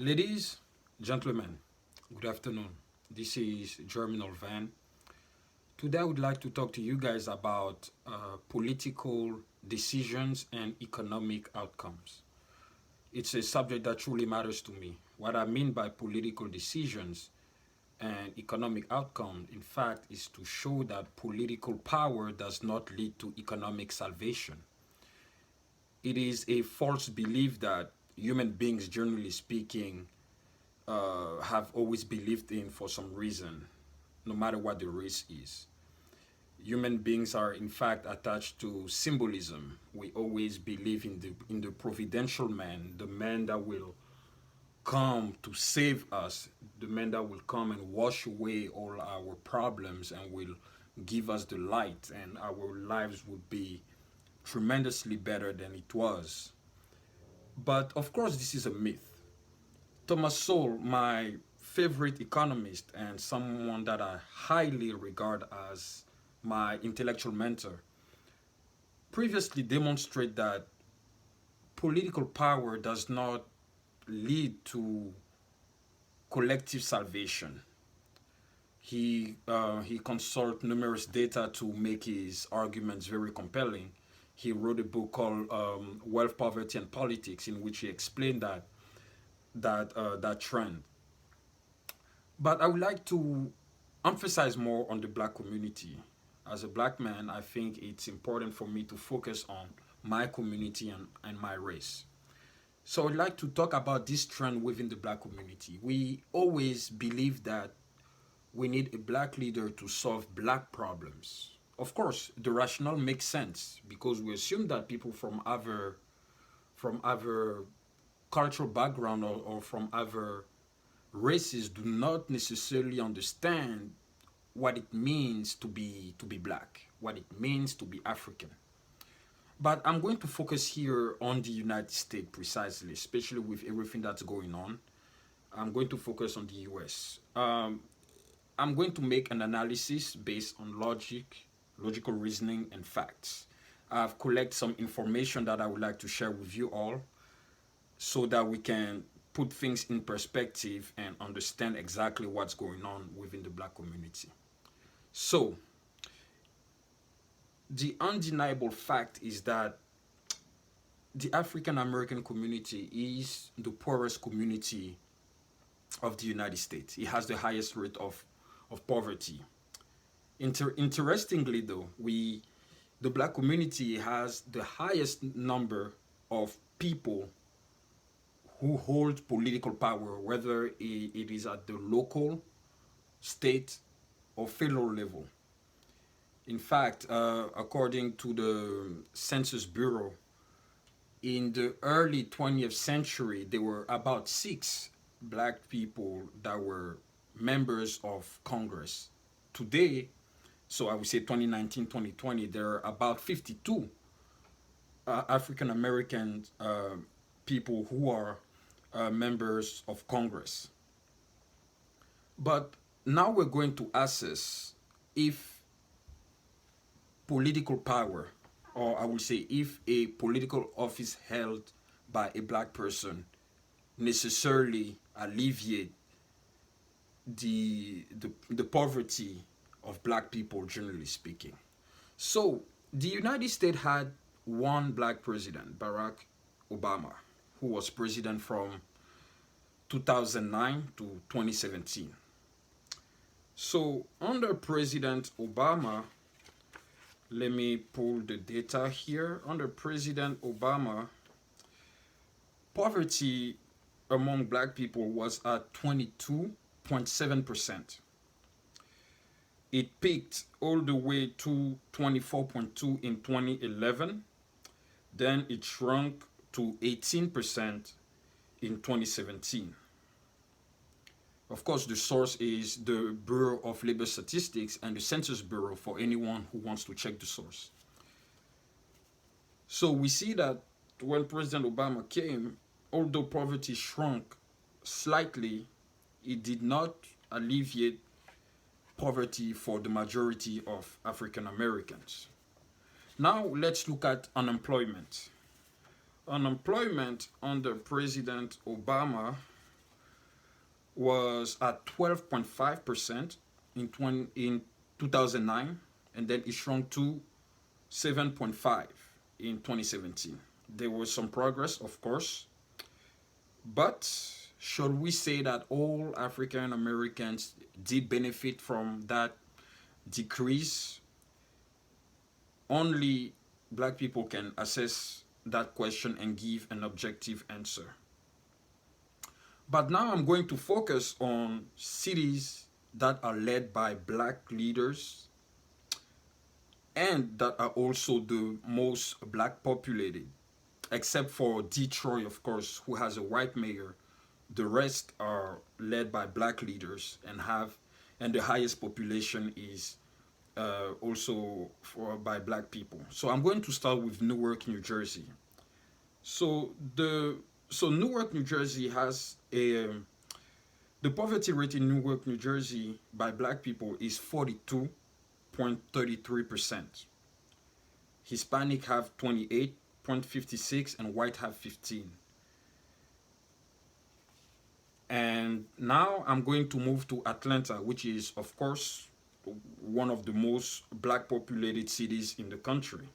Ladies, gentlemen, good afternoon. This is Germinal Van. Today I would like to talk to you guys about political decisions and economic outcomes. It's a subject that truly matters to me. What I mean by political decisions and economic outcome, in fact, is to show that political power does not lead to economic salvation. It is a false belief that human beings, generally speaking, have always believed in for some reason, no matter what the race is. Human beings are in fact attached to symbolism. We always believe in the providential man, the man that will come to save us, the man that will come and wash away all our problems and will give us the light, and our lives would be tremendously better than it was. But of course, this is a myth. Thomas Sowell, my favorite economist and someone that I highly regard as my intellectual mentor, previously demonstrated that political power does not lead to collective salvation. He consulted numerous data to make his arguments very compelling. He wrote a book called Wealth, Poverty, and Politics, in which he explained that trend. But I would like to emphasize more on the black community. As a black man, I think it's important for me to focus on my community and my race. So I'd like to talk about this trend within the black community. We always believe that we need a black leader to solve black problems. Of course, the rationale makes sense because we assume that people from other cultural background or from other races do not necessarily understand what it means to be black, what it means to be African. But I'm going to focus here on the United States precisely, especially with everything that's going on. I'm going to focus on the US. I'm going to make an analysis based on logical reasoning, and facts. I've collected some information that I would like to share with you all so that we can put things in perspective and understand exactly what's going on within the black community. So, the undeniable fact is that the African American community is the poorest community of the United States. It has the highest rate of poverty. Interestingly, though, the black community has the highest number of people who hold political power, whether it is at the local, state, or federal level. In fact, according to the Census Bureau, in the early 20th century, there were about six black people that were members of Congress. Today, so I would say 2019, 2020, there are about 52 African American people who are members of Congress. But now we're going to assess if political power, or I would say if a political office held by a black person necessarily alleviate the poverty of black people, generally speaking. So the United States had one black president, Barack Obama, who was president from 2009 to 2017. So under President Obama, let me pull the data here. Under President Obama, poverty among black people was at 22.7%. It peaked all the way to 24.2 in 2011. Then it shrunk to 18% in 2017. Of course, the source is the Bureau of Labor Statistics and the Census Bureau for anyone who wants to check the source. So we see that when President Obama came, although poverty shrunk slightly, it did not alleviate poverty for the majority of African Americans. Now let's look at unemployment. Unemployment under President Obama was at 12.5% in 2009, and then it shrunk to 7.5 in 2017. There was some progress, of course, but should we say that all African Americans did benefit from that decrease? Only black people can assess that question and give an objective answer. But now I'm going to focus on cities that are led by black leaders and that are also the most black populated, except for Detroit, of course, who has a white mayor. The rest are led by black leaders and the highest population is also by black people. So I'm going to start with Newark, New Jersey. So Newark, New Jersey has the poverty rate in Newark, New Jersey by black people is 42.33%. Hispanic have 28.56 and white have 15. And now I'm going to move to Atlanta, which is, of course, one of the most black populated cities in the country.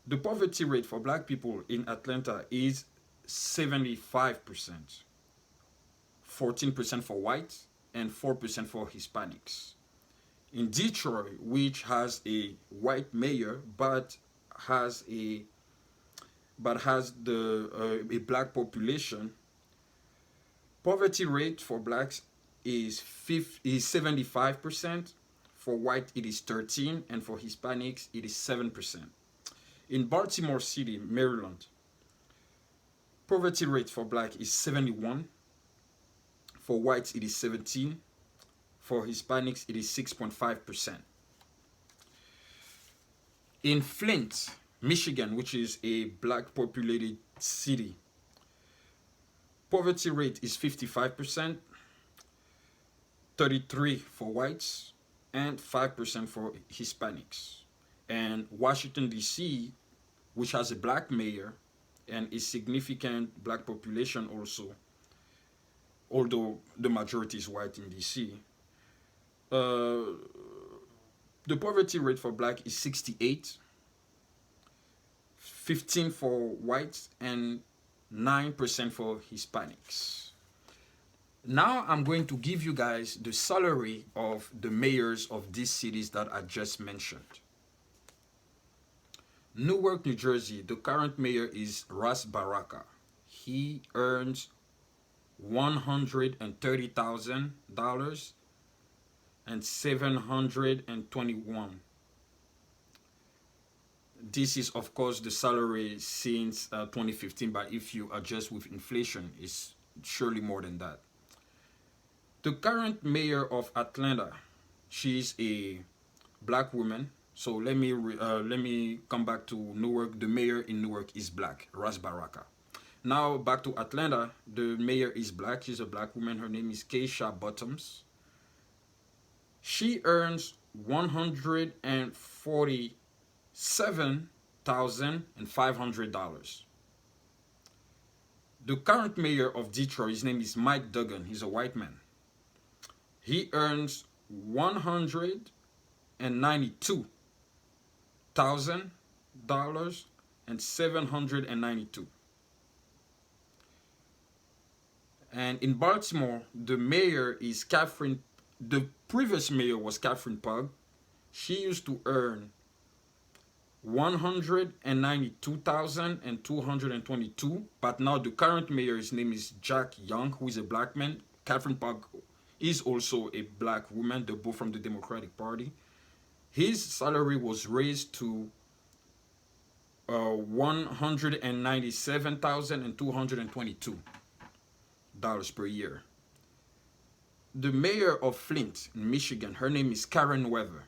The poverty rate for black people in Atlanta is 75%, 14% for whites, and 4% for Hispanics. In Detroit, which has a white mayor but has a black population, poverty rate for blacks is 75%. For white, it is 13%, and for Hispanics, it is 7%. In Baltimore City, Maryland, poverty rate for black is 71%. For whites, it is 17%. For Hispanics, it is 6.5%. In Flint, Michigan, which is a black populated city, poverty rate is 55%, 33% for whites, and 5% for Hispanics. And Washington, D.C., which has a black mayor and a significant black population also, although the majority is white in D.C., the poverty rate for black is 68%, 15% for whites, and 9% for Hispanics. Now I'm going to give you guys the salary of the mayors of these cities that I just mentioned. Newark, New Jersey, the current mayor is Ras Baraka. He earns $130,000 and 721. This is, of course, the salary since 2015, but if you adjust with inflation, it's surely more than that. The current mayor of Atlanta, she's a black woman. So let me come back to Newark. The mayor in Newark is black, Ras Baraka. Now back to Atlanta. The mayor is black. She's a black woman. Her name is Keisha Bottoms. She earns $147,500. The current mayor of Detroit, his name is Mike Duggan. He's a white man. He earns $192,000 and 792. And in Baltimore, the mayor is Catherine. The previous mayor was Catherine Pug. She used to earn $192,222, but now the current mayor, his name is Jack Young, who is a black man. Catherine Pug is also a black woman. They're both from the Democratic Party. His salary was raised to $197,222 per year. The mayor of Flint, Michigan, her name is Karen Weather.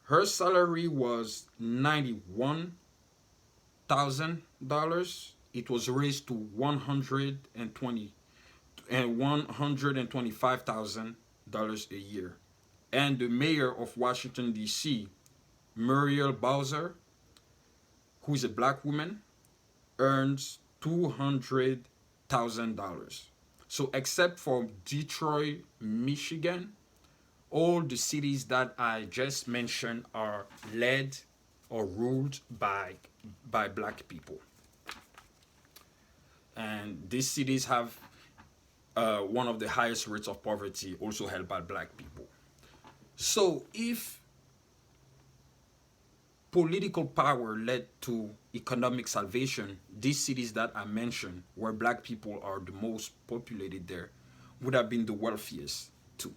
Her salary was $91,000. It was raised to $125,000 a year. And the mayor of Washington, D.C., Muriel Bowser, who is a black woman, earns So except for Detroit, Michigan, all the cities that I just mentioned are led or ruled by black people. And these cities have one of the highest rates of poverty, also held by black people. So if political power led to economic salvation, these cities that I mentioned, where black people are the most populated there, would have been the wealthiest too.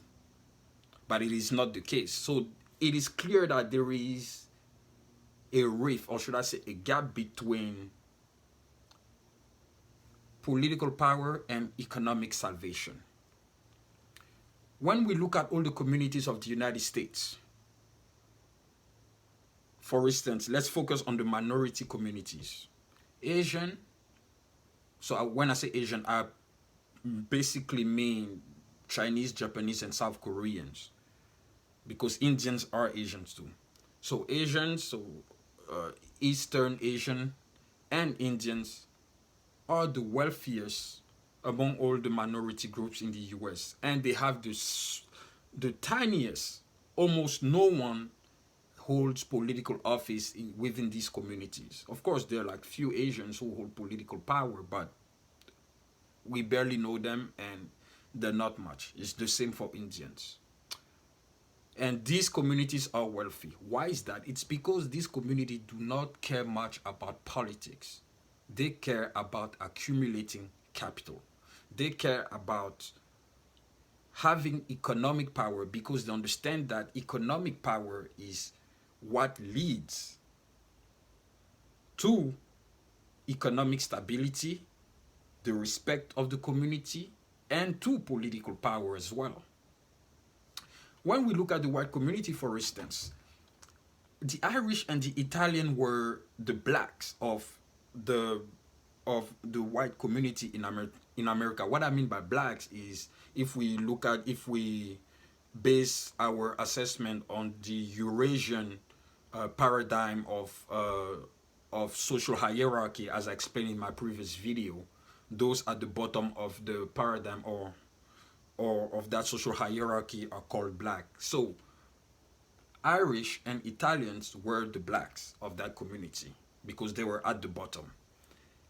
But it is not the case. So it is clear that there is a rift, or should I say a gap, between political power and economic salvation. When we look at all the communities of the United States, for instance, let's focus on the minority communities. Asian, so when I say Asian, I basically mean Chinese, Japanese, and South Koreans, because Indians are Asians too. So Asians, so Eastern Asian and Indians are the wealthiest among all the minority groups in the US, and they have the tiniest, almost no one holds political office within these communities. Of course, there are like few Asians who hold political power, but we barely know them and they're not much. It's the same for Indians. And these communities are wealthy. Why is that? It's because these communities do not care much about politics. They care about accumulating capital. They care about having economic power because they understand that economic power is what leads to economic stability, the respect of the community, and to political power as well. When we look at the white community, for instance, the Irish and the Italian were the blacks of the white community in America. What I mean by blacks is if we base our assessment on the Eurasian paradigm of social hierarchy, as I explained in my previous video, those at the bottom of the paradigm or of that social hierarchy are called black. So Irish and Italians were the blacks of that community because they were at the bottom.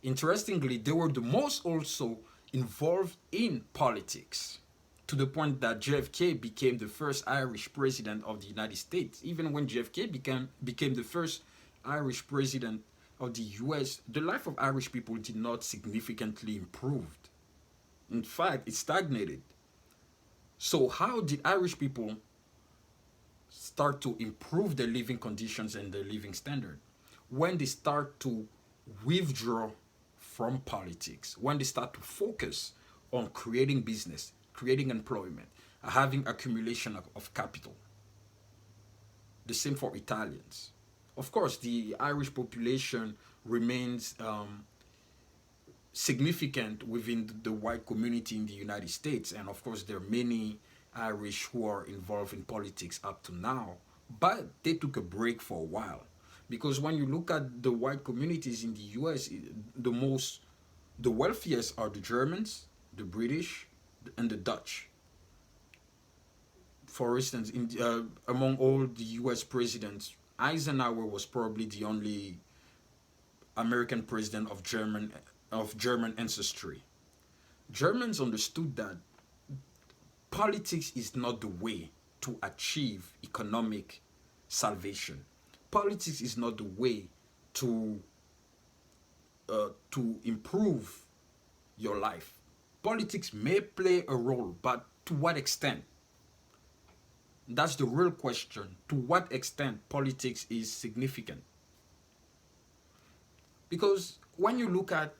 Interestingly, they were the most also involved in politics, to the point that JFK became the first Irish president of the United States. Even when JFK became the first Irish president of the US, the life of Irish people did not significantly improve. In fact, it stagnated. So how did Irish people start to improve their living conditions and their living standard? When they start to withdraw from politics, when they start to focus on creating business, creating employment, having accumulation of capital. The same for Italians. Of course, the Irish population remains significant within the white community in the United States, and of course there are many Irish who are involved in politics up to now, but they took a break for a while, because when you look at the white communities in the US, the wealthiest are the Germans, the British, and the Dutch. For instance, among all the US presidents, Eisenhower was probably the only American president of German ancestry. Germans understood that politics is not the way to achieve economic salvation. Politics is not the way to improve your life. Politics may play a role, but to what extent? That's the real question. To what extent politics is significant? Because when you look at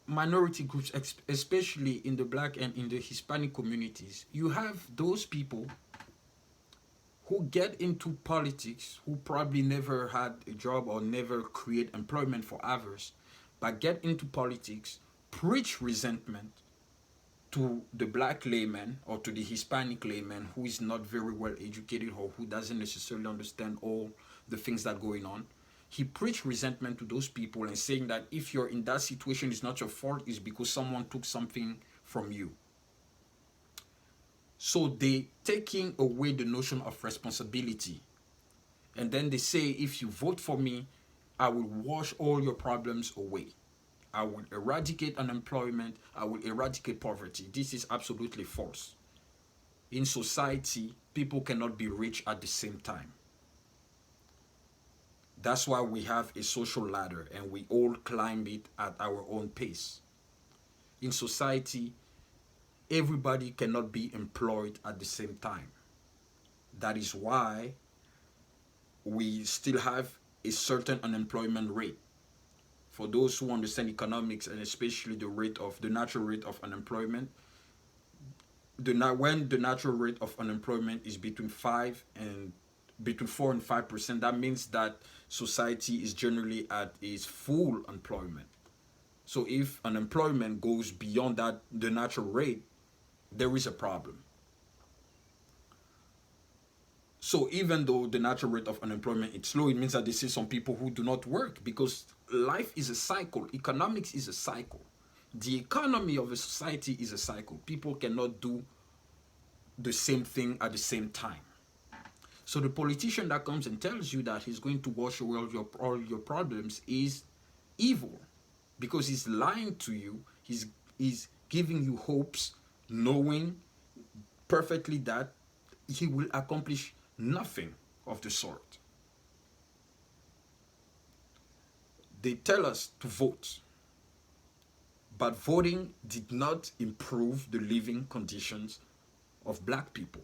minority groups, especially in the black and in the Hispanic communities, you have those people who get into politics who probably never had a job or never create employment for others, but get into politics, preach resentment to the black layman or to the Hispanic layman who is not very well educated or who doesn't necessarily understand all the things that are going on. he preached resentment to those people and saying that if you're in that situation, it's not your fault, it's because someone took something from you. So they taking away the notion of responsibility. And then they say, if you vote for me, I will wash all your problems away. I will eradicate unemployment. I will eradicate poverty. This is absolutely false. In society, people cannot be rich at the same time. That's why we have a social ladder and we all climb it at our own pace. In society, everybody cannot be employed at the same time. That is why we still have a certain unemployment rate. For those who understand economics, and especially the natural rate of unemployment, when the natural rate of unemployment is between 4 and 5%, that means that society is generally at its full employment. So if unemployment goes beyond the natural rate, there is a problem. So even though the natural rate of unemployment is low, it means that there are some people who do not work, because life is a cycle. Economics is a cycle. The economy of a society is a cycle. People cannot do the same thing at the same time. So the politician that comes and tells you that he's going to wash away all your problems is evil, because he's lying to you. He's giving you hopes, knowing perfectly that he will accomplish nothing of the sort. They tell us to vote, but voting did not improve the living conditions of black people.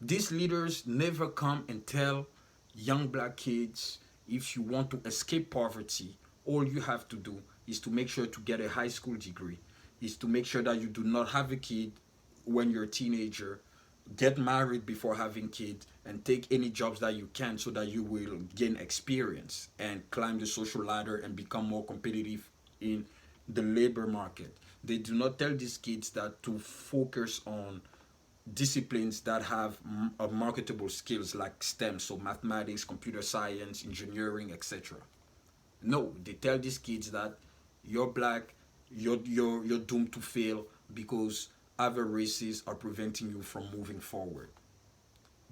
These leaders never come and tell young black kids, if you want to escape poverty, all you have to do is to make sure to get a high school degree, is to make sure that you do not have a kid when you're a teenager, get married before having kids, and take any jobs that you can so that you will gain experience and climb the social ladder and become more competitive in the labor market. They do not tell these kids that to focus on disciplines that have marketable skills like STEM, so mathematics, computer science, engineering, etc. No, they tell these kids that you're black, you're doomed to fail because other races are preventing you from moving forward.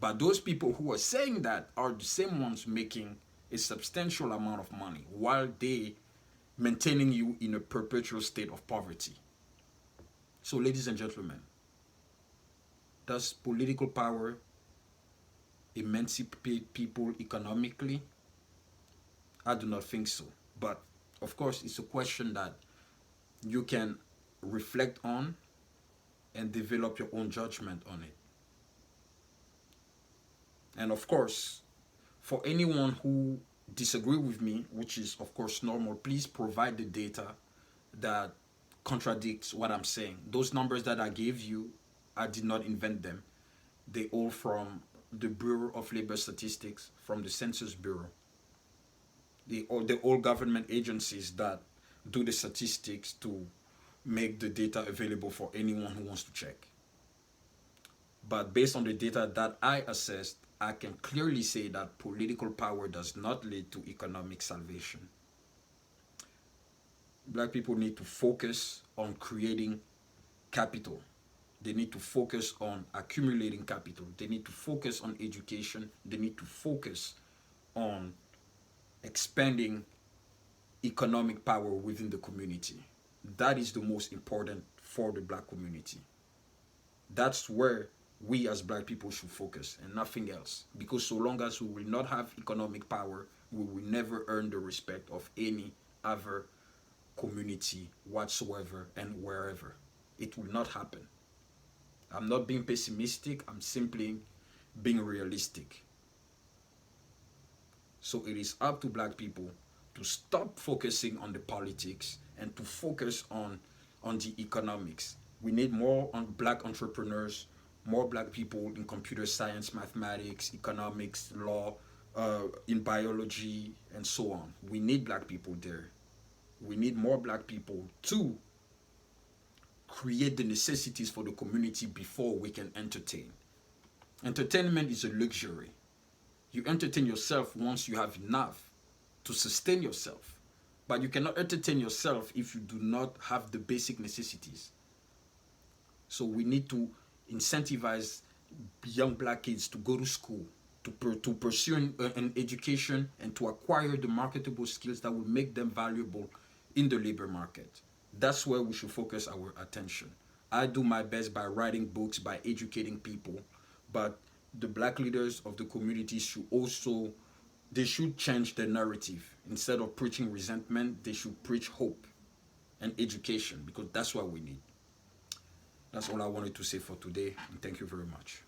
But those people who are saying that are the same ones making a substantial amount of money while they maintaining you in a perpetual state of poverty. So, ladies and gentlemen, does political power emancipate people economically? I do not think so. But of course, it's a question that you can reflect on and develop your own judgment on it. And of course, for anyone who disagree with me, which is of course normal, please provide the data that contradicts what I'm saying. Those numbers that I gave you, I did not invent them. They all from the Bureau of Labor Statistics, from the Census Bureau. The all government agencies that do the statistics to make the data available for anyone who wants to check. But based on the data that I assessed, I can clearly say that political power does not lead to economic salvation. Black people need to focus on creating capital. They need to focus on accumulating capital. They need to focus on education. They need to focus on expanding economic power within the community. That is the most important for the black community. That's where we as black people should focus and nothing else. Because so long as we will not have economic power, we will never earn the respect of any other community whatsoever and wherever. It will not happen. I'm not being pessimistic, I'm simply being realistic. So it is up to black people to stop focusing on the politics and to focus on the economics. We need more black entrepreneurs, more black people in computer science, mathematics, economics, law, in biology, and so on. We need black people there. We need more black people to create the necessities for the community before we can entertain. Entertainment is a luxury. You entertain yourself once you have enough to sustain yourself. But you cannot entertain yourself if you do not have the basic necessities. So we need to incentivize young black kids to go to school, to pursue an education, and to acquire the marketable skills that will make them valuable in the labor market. That's where we should focus our attention. I do my best by writing books, by educating people, but the black leaders of the community should also, they should change the narrative. Instead of preaching resentment, they should preach hope and education, because that's what we need. That's all I wanted to say for today, and thank you very much.